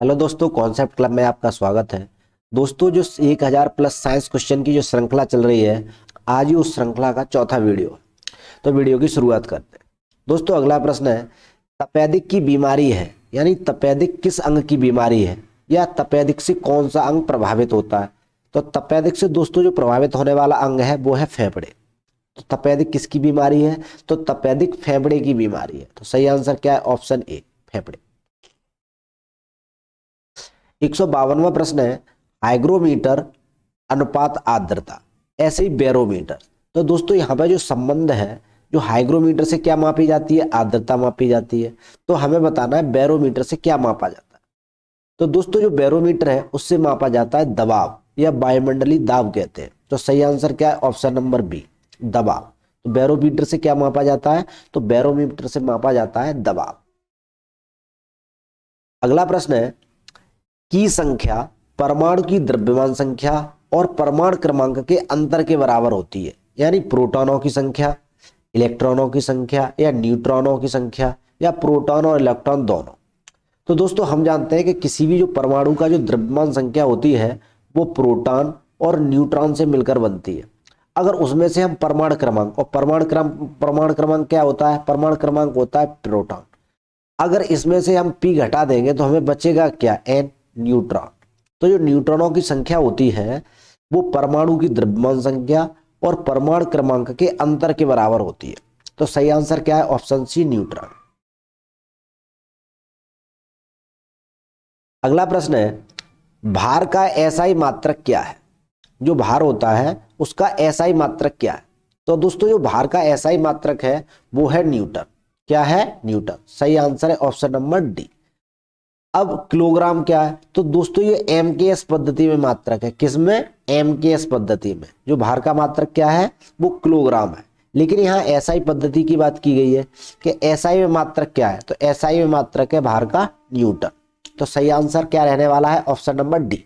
Hello दोस्तों, concept club में आपका स्वागत है। दोस्तों, जो 1000 प्लस साइंस क्वेश्चन की जो श्रृंखला चल रही है, आज ही उस श्रृंखला का चौथा वीडियो है। तो वीडियो की शुरुआत करते हैं। दोस्तों, अगला प्रश्न है, तपेदिक की बीमारी है, यानी तपेदिक किस अंग की बीमारी है, या तपेदिक से कौन सा अंग प्रभावित होता है। तो तपेदिक से दोस्तों जो प्रभावित होने वाला अंग है वो है फेफड़े। तो तपेदिक किसकी बीमारी है? तो तपेदिक फेफड़े की बीमारी है। तो सही आंसर क्या है? ऑप्शन ए, फेफड़े। 152वां प्रश्न है, हाइग्रोमीटर अनुपात आर्द्रता, ऐसे ही बैरोमीटर। तो दोस्तों यहाँ पे जो संबंध है, जो हाइग्रोमीटर से क्या मापी जाती है? आर्द्रता मापी जाती है। तो हमें बताना है बैरोमीटर से क्या मापा जाता है। तो दोस्तों जो बैरोमीटर है उससे मापा जाता है दबाव, या वायुमंडलीय दाब कहते हैं। तो सही आंसर क्या है? ऑप्शन नंबर बी, दबाव। तो बैरोमीटर से क्या मापा जाता है? तो बैरोमीटर से मापा जाता है दबाव। अगला प्रश्न है, की संख्या परमाणु की द्रव्यमान संख्या और परमाणु क्रमांक के अंतर के बराबर होती है, यानी प्रोटॉनों की संख्या, इलेक्ट्रॉनों की संख्या, या न्यूट्रॉनों की संख्या, या प्रोटॉन और इलेक्ट्रॉन दोनों। तो दोस्तों हम जानते हैं कि किसी भी जो परमाणु का जो द्रव्यमान संख्या होती है वो प्रोटॉन और न्यूट्रॉन से मिलकर बनती है। अगर उसमें से हम परमाणु क्रमांक, और परमाणु क्रमांक क्या होता है? परमाणु क्रमांक होता है प्रोटॉन। अगर इसमें से हम पी घटा देंगे तो हमें बचेगा क्या? N, neutron. तो जो न्यूट्रॉनों की संख्या होती है वो परमाणु की द्रव्यमान संख्या और परमाणु क्रमांक के अंतर के बराबर होती है। तो सही आंसर क्या है? Option C, neutron. अगला प्रश्न है, भार का एसआई मात्रक क्या है? जो भार होता है उसका एसआई मात्रक क्या है? तो दोस्तों जो भार का एसआई मात्रक है वो है न्यूटन। क्या है? न्यूटन। सही आंसर है ऑप्शन नंबर डी। अब किलोग्राम क्या है? तो दोस्तों ये एमकेएस पद्धति में मात्रक है। किसमें? एमकेएस पद्धति में। जो भार का मात्रक क्या है? वो किलोग्राम है। लेकिन यहाँ एसआई पद्धति की बात की गई है कि एसआई में मात्रक क्या है? तो एसआई में मात्रक है भार का न्यूटन। तो सही आंसर क्या रहने वाला है? Option number D.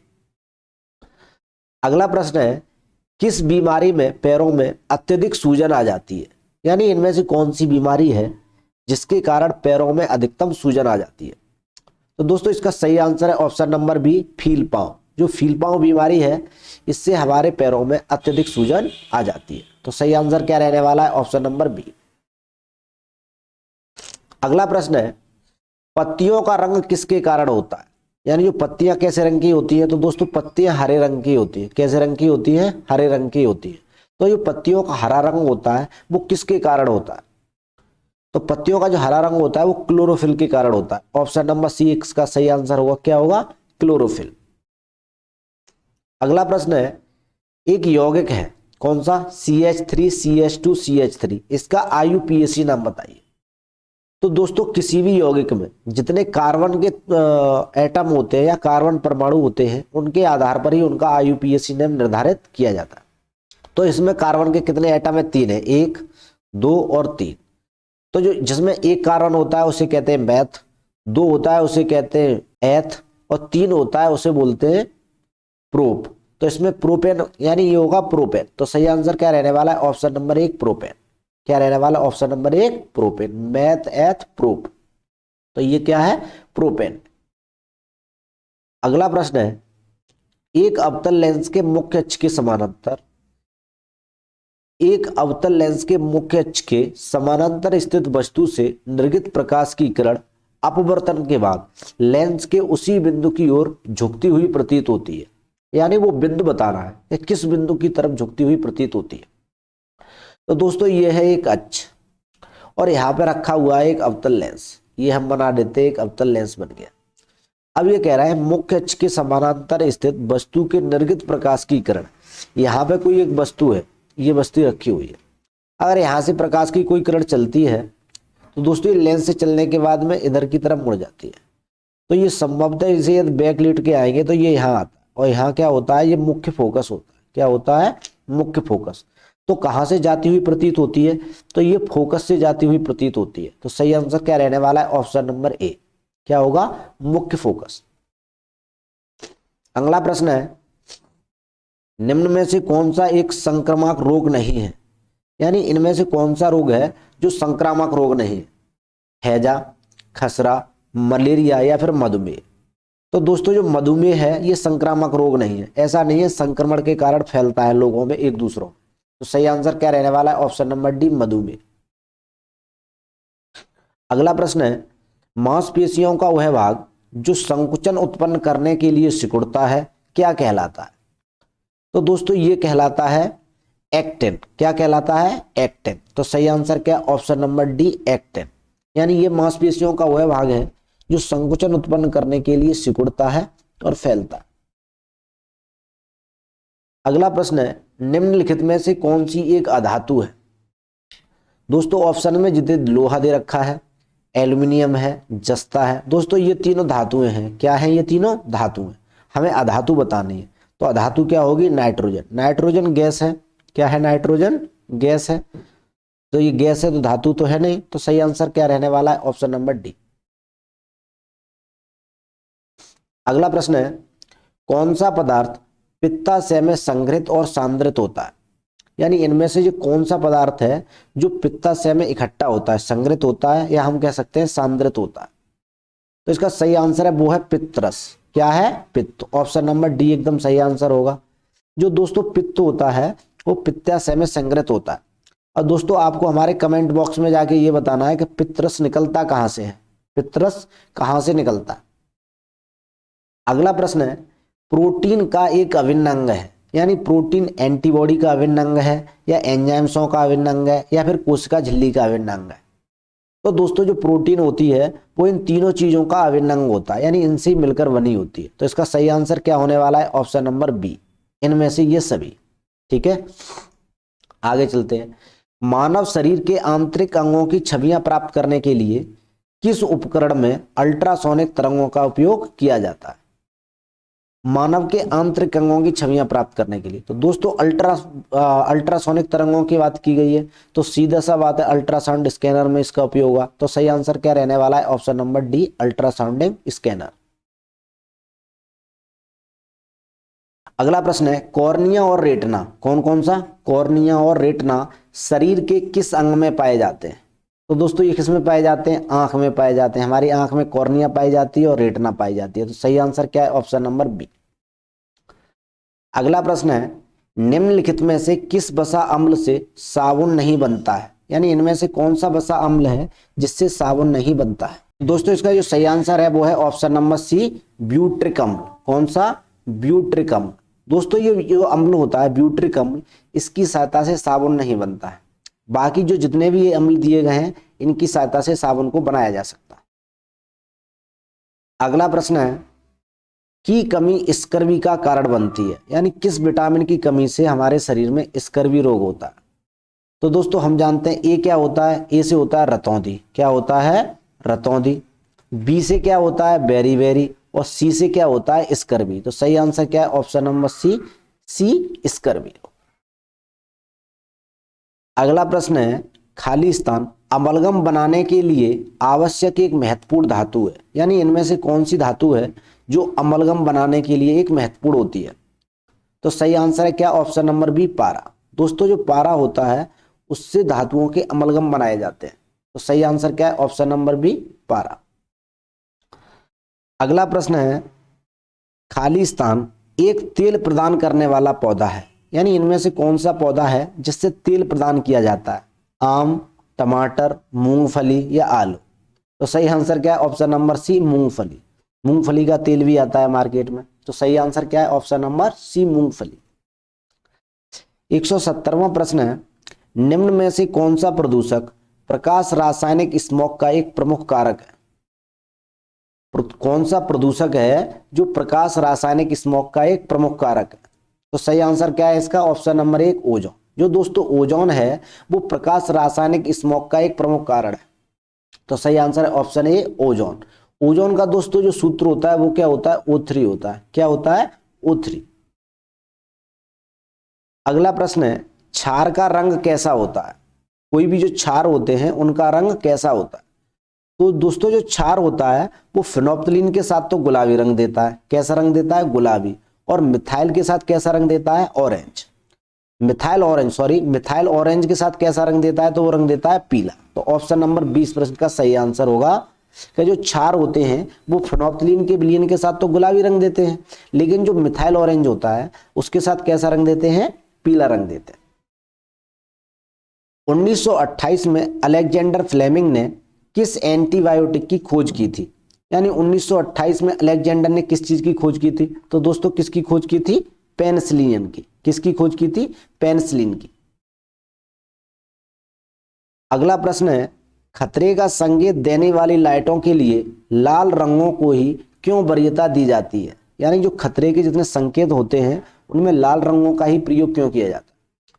अगला प्रश्न है, किस बीमारी में पैरों में अत्यधिक सूजन आ जाती है? यानी इनमें से कौन सी बीमारी है जिसके कारण पैरों में अधिकतम सूजन आ जाती है? तो दोस्तों इसका सही आंसर है ऑप्शन नंबर बी, फील पांव। जो फील पांव बीमारी है इससे हमारे पैरों में अत्यधिक सूजन आ जाती है। तो सही आंसर क्या रहने वाला है? Option number B. अगला प्रश्न है, पत्तियों का रंग किसके कारण होता है? यानी जो पत्तियां कैसे रंग की होती है? तो दोस्तों पत्तियां हरे रंग की होती है। कैसे रंग की होती है? हरे रंग की होती है। तो जो पत्तियों का हरा रंग होता है वो किसके कारण होता है? तो पत्तियों का जो हरा रंग होता है वो क्लोरोफिल के कारण होता है। ऑप्शन नंबर सी इसका सही आंसर होगा। क्या होगा? क्लोरोफिल। अगला प्रश्न है, एक यौगिक है, कौन सा? CH3 CH2 CH3, इसका IUPAC नाम बताइए। तो दोस्तों किसी भी यौगिक में जितने कार्बन के एटम होते हैं या कार्बन परमाणु होते हैं उनके आधार पर ही उनका IUPAC नाम निर्धारित किया जाता है। तो इसमें कार्बन के कितने एटम है? 3 है, 1, 2 और 3। तो जो जिसमें एक कार्बन होता है उसे कहते हैं मैथ, 2 होता है उसे कहते हैं एथ, और 3 होता है उसे बोलते हैं प्रोप। तो इसमें प्रोपेन, यानी ये होगा प्रोपेन। तो सही आंसर क्या रहने वाला है? Option number 1, propane. क्या रहने वाला? Option number 1, propane. मैथ, एथ, प्रोप। तो ये क्या है? प्रोपेन। अगला प्रश्न है, एक अवतल लेंस के मुख्य अक्ष के समानांतर, एक अवतल लेंस के मुख्य अक्ष के समानांतर स्थित वस्तु से निर्गत प्रकाश की किरण अपवर्तन के बाद लेंस के उसी बिंदु की ओर झुकती हुई प्रतीत होती है। यानी वो बिंदु बता रहा है कि किस बिंदु की तरफ झुकती हुई प्रतीत होती है। तो दोस्तों ये है एक अक्ष, और यहाँ पे रखा हुआ है एक अवतल लेंस। ये हम बना देते हैं, एक अवतल लेंस बन गया। अब ये कह रहा है मुख्य अक्ष के समानांतर स्थित वस्तु के निर्गत प्रकाश की किरण। यहाँ पे कोई एक वस्तु है, ये वस्तु रखी हुई है। अगर यहाँ से प्रकाश की कोई किरण चलती है तो दोस्तों ये लेंस से चलने के बाद में इधर की तरफ मुड़ जाती है। तो ये संभवतः इसे यदि बैक लेट के आएंगे तो ये यहाँ आता है, और यहाँ क्या होता है? ये मुख्य फोकस होता है। क्या होता है? मुख्य फोकस। तो कहाँ से जाती हुई प्रतीत होती है? तो ये फोकस से जाती हुई प्रतीत होती है। तो सही आंसर क्या रहने वाला है? ऑप्शन नंबर ए। क्या होगा? मुख्य फोकस। अगला प्रश्न है, निम्न में से कौन सा एक संक्रामक रोग नहीं है? यानी इनमें से कौन सा रोग है जो संक्रामक रोग नहीं है? हैजा, खसरा, मलेरिया, या फिर मधुमेह। तो दोस्तों जो मधुमेह है ये संक्रामक रोग नहीं है, ऐसा नहीं है, संक्रमण के कारण फैलता है लोगों में एक दूसरों में। तो सही आंसर क्या रहने वाला है? ऑप्शन नंबर डी, मधुमेह। अगला प्रश्न है, मांसपेशियों का वह भाग जो संकुचन उत्पन्न करने के लिए सिकुड़ता है क्या कहलाता है? तो दोस्तों ये कहलाता है एक्टिन। क्या कहलाता है? एक्टिन। तो सही आंसर क्या? Option number D, actin. यानी ये मांसपेशियों का वह भाग है जो संकुचन उत्पन्न करने के लिए सिकुड़ता है और फैलता है। अगला प्रश्न है, निम्नलिखित में से कौन सी एक अधातु है? दोस्तों ऑप्शन में जितने लोहा दे रखा है, एल्यूमिनियम है, जस्ता है। दोस्तों ये तीनों धातुएं हैं। क्या है? ये तीनों धातु हैं। हमें अधातु बतानी है। तो अधातु क्या होगी? नाइट्रोजन। नाइट्रोजन गैस है। क्या है? नाइट्रोजन गैस है। तो ये गैस है तो धातु तो है नहीं। तो सही आंसर क्या रहने वाला है? Option number D. अगला प्रश्न है, कौन सा पदार्थ पित्ताशय में संग्रहित और सांद्रित होता है? यानी इनमें से जो कौन सा पदार्थ है जो पित्ताशय में इकट्ठा होता है, संग्रहित होता है, या हम कह सकते हैं सांद्रित होता है? तो इसका सही आंसर है वो है पित्तरस। क्या है? पित्त। ऑप्शन नंबर डी एकदम सही आंसर होगा। जो दोस्तों पित्त होता है वो पित्ताशय में संग्रहित होता है। और दोस्तों आपको हमारे कमेंट बॉक्स में जाके ये बताना है कि पित्तरस निकलता कहां से है, पित्तरस कहां से निकलता है। अगला प्रश्न है, प्रोटीन का एक अभिन्न अंग है, यानी प्रोटीन एंटीबॉडी का अभिन्न अंग है, या एंजाइम्सों का अभिन्न अंग है, या फिर कोशिका झिल्ली का अभिन्न अंग है? तो दोस्तों जो प्रोटीन होती है वो इन तीनों चीजों का अभिन्न अंग होता है, यानी इनसे मिलकर बनी होती है। तो इसका सही आंसर क्या होने वाला है? ऑप्शन नंबर बी, इनमें से ये सभी। ठीक है, आगे चलते हैं। मानव शरीर के आंतरिक अंगों की छवियां प्राप्त करने के लिए किस उपकरण में अल्ट्रासोनिक तरंगों का उपयोग किया जाता है? मानव के आंतरिक अंगों की छवियां प्राप्त करने के लिए तो दोस्तों अल्ट्रासोनिक तरंगों की बात की गई है, तो सीधा सा बात है अल्ट्रासाउंड स्कैनर में इसका उपयोग होगा। तो सही आंसर क्या रहने वाला है? Option number D, ultrasounding scanner. अगला प्रश्न है, कॉर्निया और रेटिना, कौन कौन सा? कॉर्निया और रेटिना शरीर के किस अंग में पाए जाते हैं? तो दोस्तों ये किस में पाए जाते हैं? आंख में पाए जाते हैं। हमारी आंख में कॉर्निया पाई जाती है और रेटिना पाई जाती है। तो सही आंसर क्या है? Option number B. अगला प्रश्न है, निम्नलिखित में से किस वसा अम्ल से साबुन नहीं बनता है? यानी इनमें से कौन सा वसा अम्ल है जिससे साबुन नहीं बनता है? दोस्तों इसका जो सही आंसर है वो है ऑप्शन नंबर सी, ब्यूट्रिक अम्ल। कौन सा? ब्यूट्रिक अम्ल। दोस्तों ये जो अम्ल होता है ब्यूट्रिक अम्ल, इसकी सहायता से साबुन नहीं बनता है। बाकी जो जितने भी ये अम्ल दिए गए हैं इनकी सहायता से साबुन को बनाया जा सकता है। अगला प्रश्न है, की कमी स्कर्वी का कारण बनती है? यानी किस विटामिन की कमी से हमारे शरीर में स्कर्वी रोग होता है? तो दोस्तों हम जानते हैं ए क्या होता है? ए से होता है रतौंधी। क्या होता है? रतौंधी। बी से क्या होता है? बेरी, और सी से क्या होता है? स्कर्वी। तो सही आंसर क्या है? Option number C, scurvy. अगला प्रश्न है, खाली स्थान अमलगम बनाने के लिए आवश्यक एक महत्वपूर्ण धातु है, यानी इनमें से कौन सी धातु है जो अमलगम बनाने के लिए एक महत्वपूर्ण होती है? तो सही आंसर है क्या? ऑप्शन नंबर बी, पारा। दोस्तों जो पारा होता है उससे धातुओं के अमलगम बनाए जाते हैं। तो सही आंसर क्या है? ऑप्शन नंबर बी, पारा। अगला प्रश्न है, खाली स्थान एक तेल प्रदान करने वाला पौधा है, यानी इनमें से कौन सा पौधा है जिससे तेल प्रदान किया जाता है? आम, टमाटर, मूंगफली या आलू? तो सही आंसर क्या है? ऑप्शन नंबर सी, मूंगफली। मूंगफली का तेल भी आता है मार्केट में। तो सही आंसर क्या है? ऑप्शन नंबर सी, मूंगफली। 170वां प्रश्न है, निम्न में से कौन सा प्रदूषक प्रकाश रासायनिक स्मोक का एक प्रमुख कारक है? कौन सा प्रदूषक है जो प्रकाश रासायनिक स्मोक का एक प्रमुख कारक है? तो सही आंसर क्या है इसका? ऑप्शन नंबर एक, ओजोन। जो दोस्तों ओजोन है वो प्रकाश रासायनिक स्मोक का एक प्रमुख कारण है। तो सही आंसर है ऑप्शन ए, ओजोन। ओजोन का दोस्तों जो सूत्र होता है वो क्या होता है? O3 होता है। क्या होता है? O3। अगला प्रश्न है, क्षार का रंग कैसा होता है? कोई भी जो क्षार होते हैं उनका रंग कैसा होता है? तो दोस्तों जो क्षार होता है वो फिनोप्थलीन के साथ तो गुलाबी रंग देता है। कैसा रंग देता है? गुलाबी। और मिथाइल के साथ कैसा रंग देता है? ऑरेंज। मिथाइल ऑरेंज के साथ कैसा रंग देता है? तो वो रंग देता है पीला। तो ऑप्शन नंबर 20 प्रश्न का सही आंसर होगा कि जो क्षार होते हैं वो फेनोल्फथालीन के विलयन के साथ तो गुलाबी रंग देते हैं, लेकिन जो मिथाइल ऑरेंज होता है उसके साथ कैसा रंग देते हैं, पीला रंग देते हैं। 1928 में अलेक्जेंडर फ्लेमिंग ने किस एंटीबायोटिक की खोज की थी? यानी 1928 में अलेक्जेंडर ने किस चीज की खोज की थी? तो दोस्तों किसकी खोज की थी? पेनिसिलिन की। किसकी खोज की थी? पेनिसिलिन की। अगला प्रश्न है, खतरे का संकेत देने वाली लाइटों के लिए लाल रंगों को ही क्यों वरीयता दी जाती है? यानी जो खतरे के जितने संकेत होते हैं उनमें लाल रंगों का ही प्रयोग क्यों किया जाता है?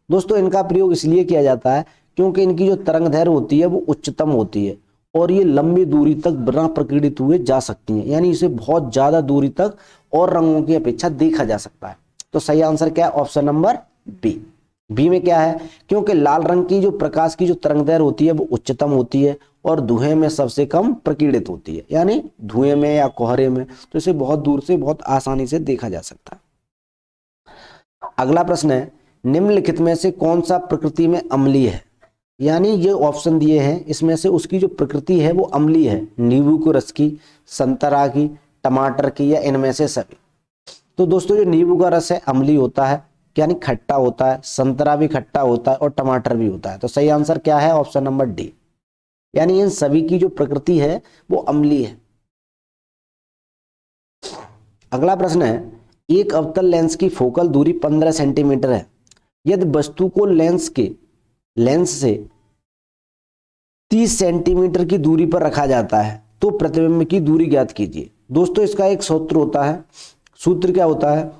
दोस्तों इनका प्रयोग इसलिए किया जाता है क्योंकि इनकी जो तरंग दैर्घ्य होती है वो उच्चतम होती है और ये लंबी दूरी तक बिना प्रकीर्णित हुए जा सकती हैं, यानी इसे बहुत ज्यादा दूरी तक और रंगों की अपेक्षा देखा जा सकता है। तो सही आंसर क्या है? Option number B. बी में क्या है? क्योंकि लाल रंग की जो प्रकाश की जो तरंग दैर्घ्य होती है वो उच्चतम होती है और धुएं में सबसे कम प्रकीर्णित होती है, यानी धुएं में या कोहरे में, तो इसे बहुत दूर से बहुत आसानी से देखा जा सकता है। अगला प्रश्न है, निम्नलिखित में से कौन सा प्रकृति में अम्लीय है? यानी ये ऑप्शन दिए हैं, इसमें से उसकी जो प्रकृति है वो अम्लीय है। नींबू के रस की, संतरा की, टमाटर की, या इनमें से सभी? तो दोस्तों जो नींबू का रस है अम्लीय होता है, यानी खट्टा होता है, संतरा भी खट्टा होता है और टमाटर भी होता है। तो सही आंसर क्या है? ऑप्शन नंबर डी, यानी इन सभी की जो प्रकृति है वो अम्लीय है। अगला प्रश्न है, एक अवतल लेंस की फोकल दूरी 15 सेंटीमीटर है। यदि वस्तु को लेंस से 30 सेंटीमीटर की दूरी पर रखा जाता है तो प्रतिबिंब की दूरी ज्ञात कीजिए। दोस्तों इसका एक सूत्र होता है। सूत्र क्या होता है?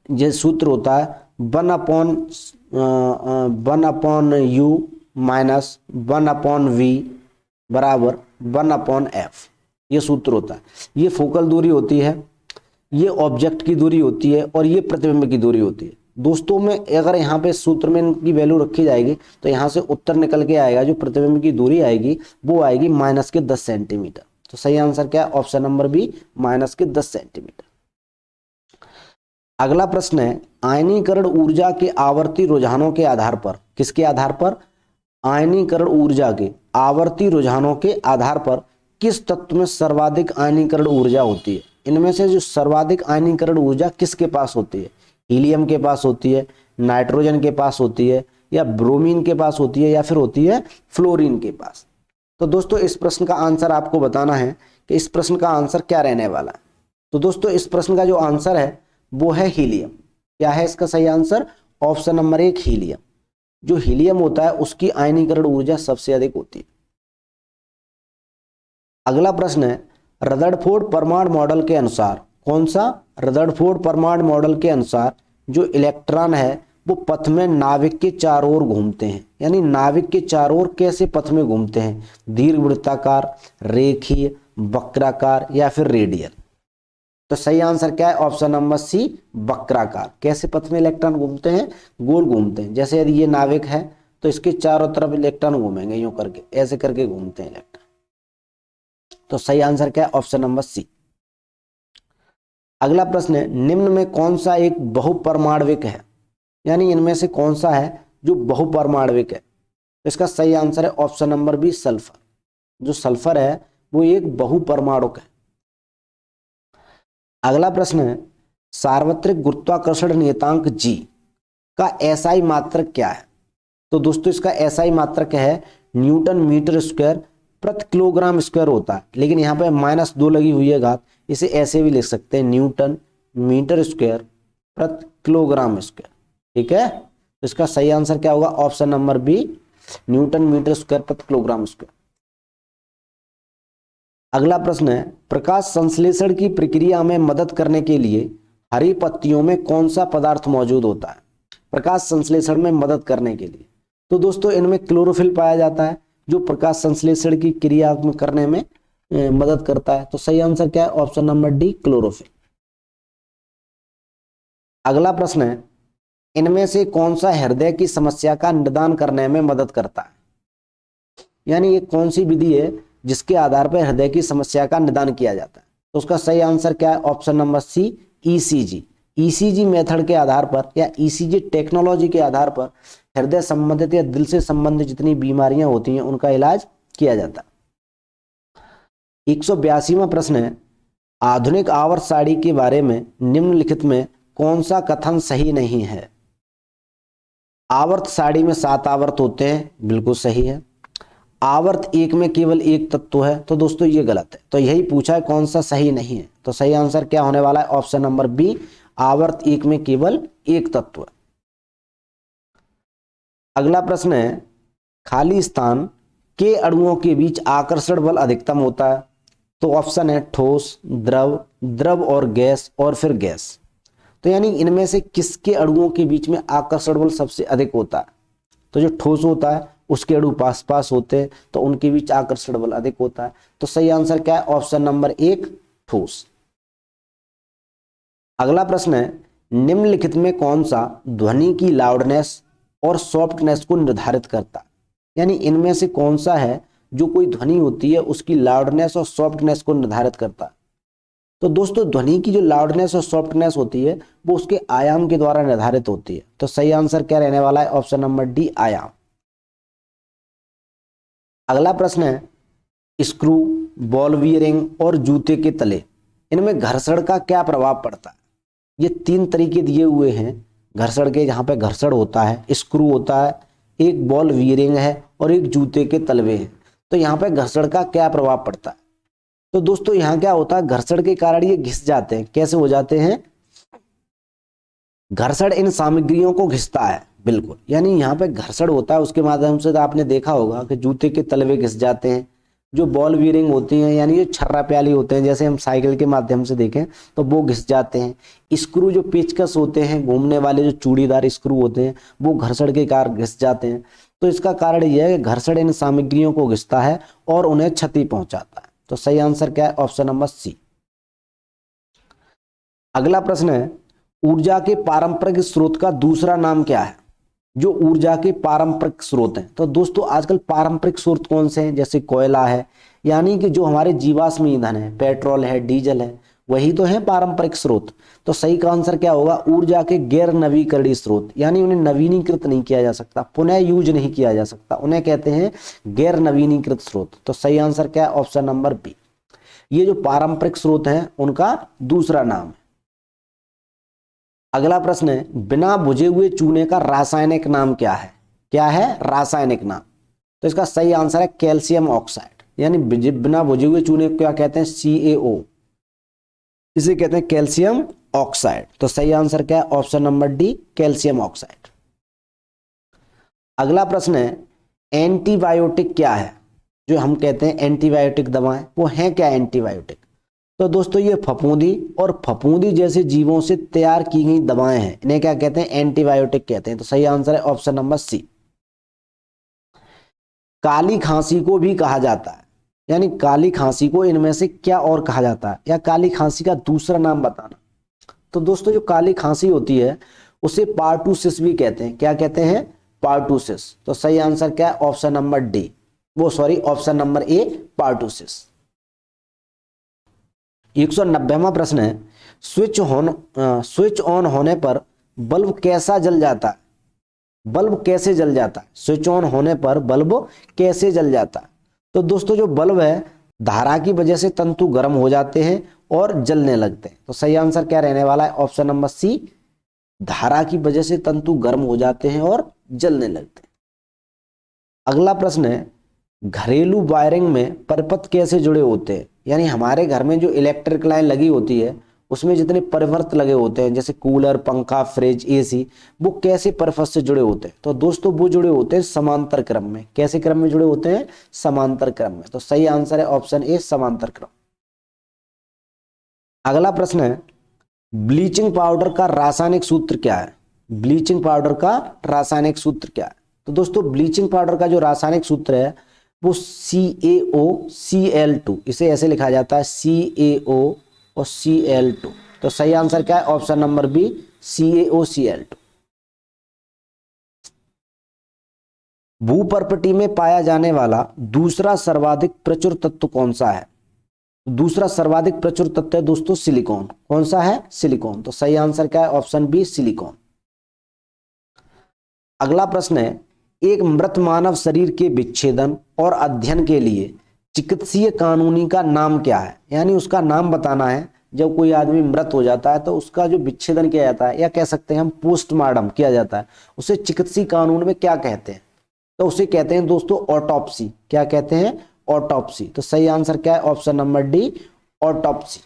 यह सूत्र होता है 1/u माइनस 1/v बराबर 1/f। ये सूत्र होता है। ये फोकल दूरी होती है, ये ऑब्जेक्ट की दूरी होती है और ये प्रतिबिंब की दूरी होती है। दोस्तों में अगर यहाँ पे सूत्र में इनकी वैल्यू रखी जाएगी तो यहाँ से उत्तर निकल के आएगा, जो प्रतिबिंब की दूरी आएगी वो आएगी -10 सेंटीमीटर। तो सही आंसर क्या है? Option number B, -10 centimetre. अगला प्रश्न है, आयनीकरण ऊर्जा के आवर्ती रुझानों के आधार पर, किसके आधार पर? आयनीकरण ऊर्जा के आवर्ती रुझानों के आधार पर किस तत्व में सर्वाधिक आयनीकरण ऊर्जा होती है? इनमें से जो सर्वाधिक आयनीकरण ऊर्जा किसके पास होती है? हीलियम के पास होती है, नाइट्रोजन के पास होती है, या ब्रोमीन के पास होती है, या फिर होती है फ्लोरीन के पास? तो दोस्तों इस प्रश्न का आंसर आपको बताना है कि इस प्रश्न का आंसर क्या रहने वाला है। तो दोस्तों इस प्रश्न का जो आंसर है वो है हीलियम। क्या है इसका सही आंसर? Option number 1 helium. जो हीलियम होता है उसकी आयनीकरण ऊर्जा सबसे अधिक होती है। अगला प्रश्न है, रदरफोर्ड परमाणु मॉडल के अनुसार, कौन सा? रदरफोर्ड परमाणु मॉडल के अनुसार जो इलेक्ट्रॉन है वो पथ में नाभिक के चारों ओर घूमते हैं। यानी नाभिक के चारों ओर कैसे पथ में घूमते हैं? दीर्घवृत्ताकार, रेखीय, वक्राकार, या फिर रेडियल? तो सही आंसर क्या है? ऑप्शन नंबर सी, वक्राकार। कैसे पथ में इलेक्ट्रॉन घूमते हैं? गोल घूमते हैं। जैसे यदि ये नाभिक है तो इसके चारों तरफ इलेक्ट्रॉन घूमेंगे, यूं करके, ऐसे करके घूमते हैं इलेक्ट्रॉन। तो सही आंसर क्या है? Option number C. अगला प्रश्न है, निम्न में कौन सा एक बहुपरमाणविक है? यानी इनमें से कौन सा है जो बहुपरमाणविक है? तो इसका सही आंसर है ऑप्शन नंबर बी, सल्फर। जो सल्फर है वो एक बहुपरमाणुक है। अगला प्रश्न है, सार्वत्रिक गुरुत्वाकर्षण नियतांक जी का एसआई मात्रक क्या है? तो दोस्तों इसका एसआई मात्रक है न्यूटन मीटर स्क्वायर प्रति किलोग्राम स्क्वायर होता है, लेकिन यहाँ पे -2 लगी हुई है घात, इसे ऐसे भी लिख सकते हैं न्यूटन मीटर स्क्वायर प्रति किलोग्राम स्क्वायर। ठीक है, तो इसका सही आंसर क्या होगा? Option number B, newton metre square प्रति किलोग्राम स्क्वायर। अगला प्रश्न है, प्रकाश संश्लेषण की प्रक्रिया में मदद करने के लिए हरी पत्तियों में कौन सा पदार्थ मौजूद होता है? प्रकाश संश्लेषण में मदद करने के लिए तो दोस्तों इनमें क्लोरोफिल पाया जाता है, जो प्रकाश संश्लेषण की क्रिया में करने में मदद करता है। तो सही आंसर क्या है? Option number D, chlorophyll. अगला प्रश्न है, इनमें से कौन सा हृदय की समस्या का निदान करने में मदद करता है? यानी ये कौन सी विधि है जिसके आधार पर हृदय की समस्या का निदान किया जाता है? तो उसका सही आंसर क्या है? Option number C, ECG. ECG method के आधार पर या ईसीजी टेक्नोलॉजी के आधार पर हृदय संबंधित या दिल से संबंधित जितनी बीमारियां होती हैं उनका इलाज किया जाता है। 182वां प्रश्न है, आधुनिक आवर्त सारणी के बारे में निम्नलिखित में कौन सा कथन सही नहीं है? आवर्त सारणी में 7 आवर्त होते हैं, बिल्कुल सही है। आवर्त एक में केवल एक तत्व है, तो दोस्तों ये गलत है। तो यही पूछा है कौन सा सही नहीं है, तो सही आंसर क्या होने वाला है? ऑप्शन नंबर बी, आवर्त एक में केवल एक तत्व। अगला प्रश्न है, खाली स्थान के अणुओं के बीच आकर्षण बल अधिकतम होता है, तो ऑप्शन है ठोस, द्रव, द्रव और गैस, और फिर गैस। तो यानी इनमें से किसके अणुओं के बीच में आकर्षण बल सबसे अधिक होता है? तो जो ठोस होता है उसके अणु पास पास होते हैं, तो उनके बीच आकर्षण बल अधिक होता है। तो सही आंसर क्या है? ऑप्शन नंबर 1, ठोस। अगला प्रश्न है, निम्नलिखित में कौन सा ध्वनि की लाउडनेस और सॉफ्टनेस को निर्धारित करता है? यानी इनमें से कौन सा है जो कोई ध्वनि होती है उसकी लाउडनेस और सॉफ्टनेस को निर्धारित करता है? तो दोस्तों ध्वनि की जो लाउडनेस और सॉफ्टनेस होती है वो उसके आयाम के द्वारा निर्धारित होती है। तो सही आंसर क्या रहने वाला है? ऑप्शन नंबर डी, आयाम। अगला प्रश्न है, स्क्रू, बॉल बीयरिंग और जूते के तले, इनमें घर्षण का क्या प्रभाव पड़ता है? ये 3 तरीके दिए हुए हैं घर्षण के, जहां पे घर्षण होता है, स्क्रू होता है, एक बॉल बीयरिंग है और एक जूते के तलवे हैं। तो यहाँ पे घर्षण का क्या प्रभाव पड़ता है? तो दोस्तों यहाँ क्या होता है, घर्षण के कारण ये घिस जाते हैं। कैसे हो जाते हैं? घर्षण इन सामग्रियों को घिसता है, बिल्कुल। यानी यहाँ पे घर्षण होता है, उसके माध्यम से आपने देखा होगा कि जूते के तलवे घिस जाते हैं। जो बॉल बीयरिंग होती हैं, यानी जो छर्रा प्याली होते हैं, जैसे हम साइकिल के माध्यम से देखें तो वो घिस जाते हैं। स्क्रू जो पेचकस होते हैं, घूमने वाले जो चूड़ीदार स्क्रू होते हैं, वो घर्षण के कारण घिस जाते हैं। तो इसका कारण यह है कि घर्षण इन सामग्रियों को घिसता है और उन्हें क्षति पहुंचाता है। तो सही आंसर क्या है? Option number C. अगला प्रश्न है, ऊर्जा के पारंपरिक स्रोत का दूसरा नाम क्या है? जो ऊर्जा के पारंपरिक स्रोत हैं, तो दोस्तों आजकल पारंपरिक स्रोत कौन से हैं? जैसे कोयला है, यानी कि जो हमारे जीवाश्म ईंधन है, पेट्रोल है, डीजल है, वही तो है पारंपरिक स्रोत। तो सही का आंसर क्या होगा? ऊर्जा के गैर नवीकरणीय स्रोत, यानी उन्हें नवीनीकृत नहीं किया जा सकता, पुनः यूज नहीं किया जा सकता, उन्हें कहते हैं गैर नवीनीकृत स्रोत। तो सही आंसर क्या है? Option number B. ये जो पारंपरिक स्रोत हैं उनका दूसरा नाम है। अगला प्रश्न है, बिना बुझे हुए चूने का रासायनिक नाम क्या है? क्या है रासायनिक नाम? तो इसका सही आंसर है कैल्शियम ऑक्साइड। यानी बिना बुझे हुए चूने को क्या कहते हैं? CaO, इसे कहते हैं कैल्शियम ऑक्साइड। तो सही आंसर क्या है? Option number D, calcium oxide. अगला प्रश्न है, एंटीबायोटिक क्या है? जो हम कहते हैं एंटीबायोटिक दवाएं, वो है क्या एंटीबायोटिक? तो दोस्तों ये फफूंदी और फफूंदी जैसे जीवों से तैयार की गई दवाएं हैं, इन्हें क्या कहते हैं? एंटीबायोटिक कहते हैं। तो सही आंसर है ऑप्शन नंबर सी। काली खांसी को भी कहा जाता है, यानी काली खांसी को इनमें से क्या और कहा जाता है, या काली खांसी का दूसरा नाम बताना। तो दोस्तों जो काली खांसी होती है उसे पार्टूसिस भी कहते हैं। क्या कहते हैं? पार्टूसिस। तो सही आंसर क्या है? Option number D, option number A, pertussis. 190वां प्रश्न है, स्विच ऑन होने पर बल्ब कैसा जल जाता है? बल्ब कैसे जल जाता है? स्विच ऑन होने पर बल्ब कैसे जल जाता है? तो दोस्तों जो बल्ब है, धारा की वजह से तंतु गर्म हो जाते हैं और जलने लगते हैं। तो सही आंसर क्या रहने वाला है? ऑप्शन नंबर सी, धारा की वजह से तंतु गर्म हो जाते हैं और जलने लगते हैं। अगला प्रश्न है, घरेलू वायरिंग में परिपथ कैसे जुड़े होते हैं? यानी हमारे घर में जो इलेक्ट्रिक लाइन लगी होती है उसमें जितने परिपथ लगे होते हैं, जैसे कूलर, पंखा, फ्रिज, AC, वो कैसे परिपथ से जुड़े होते हैं? तो दोस्तों वो जुड़े होते हैं समांतर क्रम में। कैसे क्रम में जुड़े होते हैं? समांतर क्रम में। तो सही आंसर है ऑप्शन ए, समांतर क्रम। अगला प्रश्न है, ब्लीचिंग पाउडर का रासायनिक सूत्र क्या है? ब्लीचिंग पाउडर का रासायनिक सूत्र क्या है? तो दोस्तों ब्लीचिंग पाउडर का जो रासायनिक सूत्र है वो CaOCl2, इसे ऐसे लिखा जाता है CaO और Cl2। तो सही आंसर क्या है? Option number B, CaOCl2। भूपर्पटी में पाया जाने वाला दूसरा सर्वाधिक प्रचुर तत्व कौन सा है? दूसरा सर्वाधिक प्रचुर तत्व है दोस्तों सिलिकॉन। कौन सा है? सिलिकॉन। तो सही आंसर क्या है? Option B, silicon. अगला प्रश्न है, एक मृत मानव शरीर के विच्छेदन और अध्ययन के लिए चिकित्सीय कानूनी का नाम क्या है, यानी उसका नाम बताना है। जब कोई आदमी मृत हो जाता है तो उसका जो विच्छेदन किया जाता है, या कह सकते हैं हम पोस्टमार्टम किया जाता है, उसे चिकित्सीय कानून में क्या कहते हैं? तो उसे कहते हैं दोस्तों ऑटोप्सी। क्या कहते हैं? ऑटोप्सी। तो सही आंसर क्या है? Option number D, autopsy.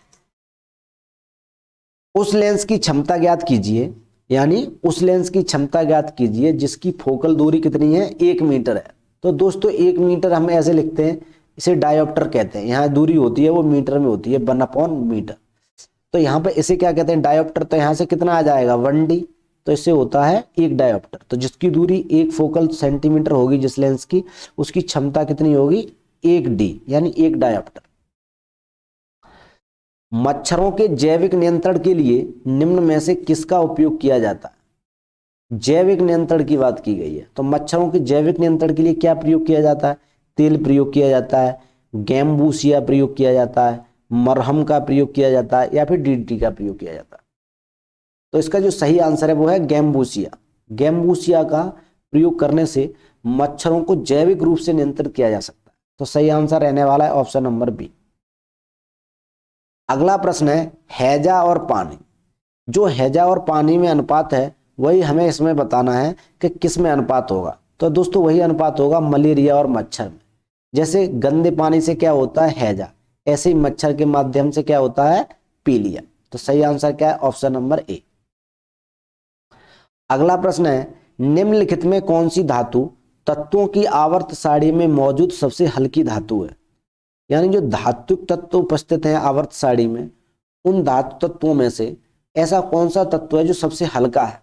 उस लेंस की क्षमता ज्ञात कीजिए, यानी उस लेंस की क्षमता ज्ञात कीजिए जिसकी फोकल दूरी कितनी है? 1 मीटर है। तो दोस्तों 1 मीटर हम ऐसे लिखते हैं, इसे डायोप्टर कहते हैं। यहाँ दूरी होती है वो मीटर में होती है, 1/मीटर। तो यहाँ पे इसे क्या कहते हैं? डायोप्टर। तो यहाँ से कितना आ जाएगा? 1D। तो इससे होता है 1 डायोप्टर। तो जिसकी दूरी 1 फोकल सेंटीमीटर होगी जिस लेंस की, उसकी क्षमता कितनी होगी? 1D, यानी 1 डायोप्टर। मच्छरों के जैविक नियंत्रण के लिए निम्न में से किसका उपयोग किया जाता है? जैविक नियंत्रण की बात की गई है, तो मच्छरों के जैविक नियंत्रण के लिए क्या प्रयोग किया जाता है? तेल प्रयोग किया जाता है, गैम्बूसिया प्रयोग किया जाता है, मरहम का प्रयोग किया जाता है, या फिर DDT का प्रयोग किया जाता है? तो इसका जो सही आंसर है वो है गैम्बूसिया। गैम्बूसिया का प्रयोग करने से मच्छरों को जैविक रूप से नियंत्रित किया जा सकता है। तो सही आंसर रहने वाला है ऑप्शन नंबर बी। अगला प्रश्न है हैजा और पानी। जो हैजा और पानी में अनुपात है वही हमें इसमें बताना है कि किस में अनुपात होगा। तो दोस्तों वही अनुपात होगा मलेरिया और मच्छर में। जैसे गंदे पानी से क्या होता है? हैजा। ऐसे ही मच्छर के माध्यम से क्या होता है? पीलिया। तो सही आंसर क्या है? ऑप्शन नंबर ए। अगला प्रश्न है निम्नलिखित में कौन सी धातु तत्वों की आवर्त सारणी में मौजूद सबसे हल्की धातु है? यानी जो धातुक तत्व उपस्थित हैं आवर्त सारणी में, उन धातु तत्वों में से ऐसा कौन सा तत्व है जो सबसे हल्का है?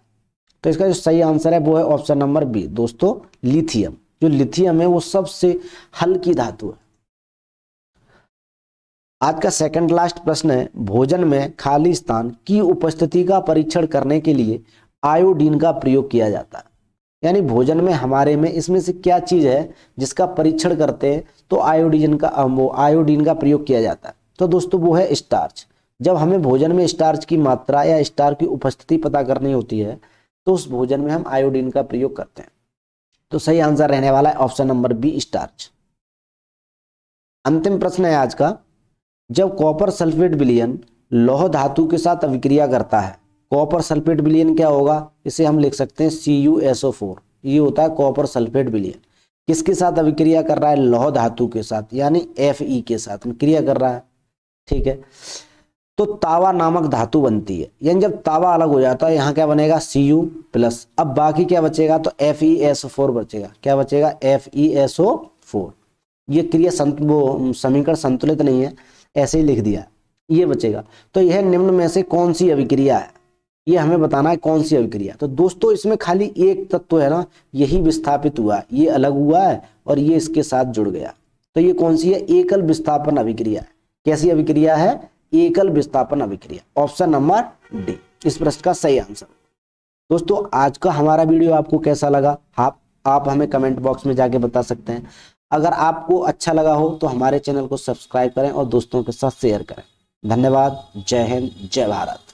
तो इसका जो सही आंसर है वो है ऑप्शन नंबर बी दोस्तों, लिथियम। जो लिथियम है वो सबसे हल्की धातु है। आज का सेकंड लास्ट प्रश्न है भोजन में खाली स्थान की उपस्थिति का परीक्षण करने के लिए आयोडीन का प्रयोग किया जाता है। यानी भोजन में हमारे में इसमें से क्या चीज है जिसका परीक्षण करते हैं तो आयोडीन का प्रयोग किया जाता है? तो दोस्तों वो है स्टार्च। जब हमें भोजन में स्टार्च की मात्रा या स्टार्च की उपस्थिति पता करनी होती है तो उस भोजन में हम आयोडीन का प्रयोग करते हैं। तो सही आंसर रहने वाला है ऑप्शन नंबर बी, स्टार्च। अंतिम प्रश्न है आज का, जब कॉपर सल्फेट विलयन लौह धातु के साथ अभिक्रिया करता है, कॉपर सल्फेट विलयन क्या होगा? इसे हम लिख सकते हैं CuSO4। ये होता है कॉपर सल्फेट विलयन। किसके साथ अभिक्रिया कर रहा है? लौह धातु के साथ, यानी Fe के साथ क्रिया कर रहा है। ठीक है, तो तावा नामक धातु बनती है। यानी जब तावा अलग हो जाता है यहाँ क्या बनेगा? Cu+। अब बाकी क्या बचेगा? तो FeSO4 बचेगा। क्या बचेगा? FeSO4। ये क्रिया समीकरण संतुलित नहीं है, ऐसे ही लिख दिया, ये बचेगा। तो यह निम्न में से कौन सी अभिक्रिया है? ये हमें बताना है कौन सी अभिक्रिया। तो दोस्तों इसमें खाली एक तत्व है ना, यही विस्थापित हुआ है, ये अलग हुआ है और ये इसके साथ जुड़ गया। तो ये कौन सी है? एकल विस्थापन अभिक्रिया है। कैसी अभिक्रिया है? एकल विस्थापन अभिक्रिया। ऑप्शन नंबर डी इस प्रश्न का सही आंसर। दोस्तों आज का हमारा वीडियो आपको कैसा लगा आप हमें कमेंट बॉक्स में जाके बता सकते हैं। अगर आपको अच्छा लगा हो तो हमारे चैनल को सब्सक्राइब करें और दोस्तों के साथ शेयर करें। धन्यवाद। जय हिंद, जय भारत।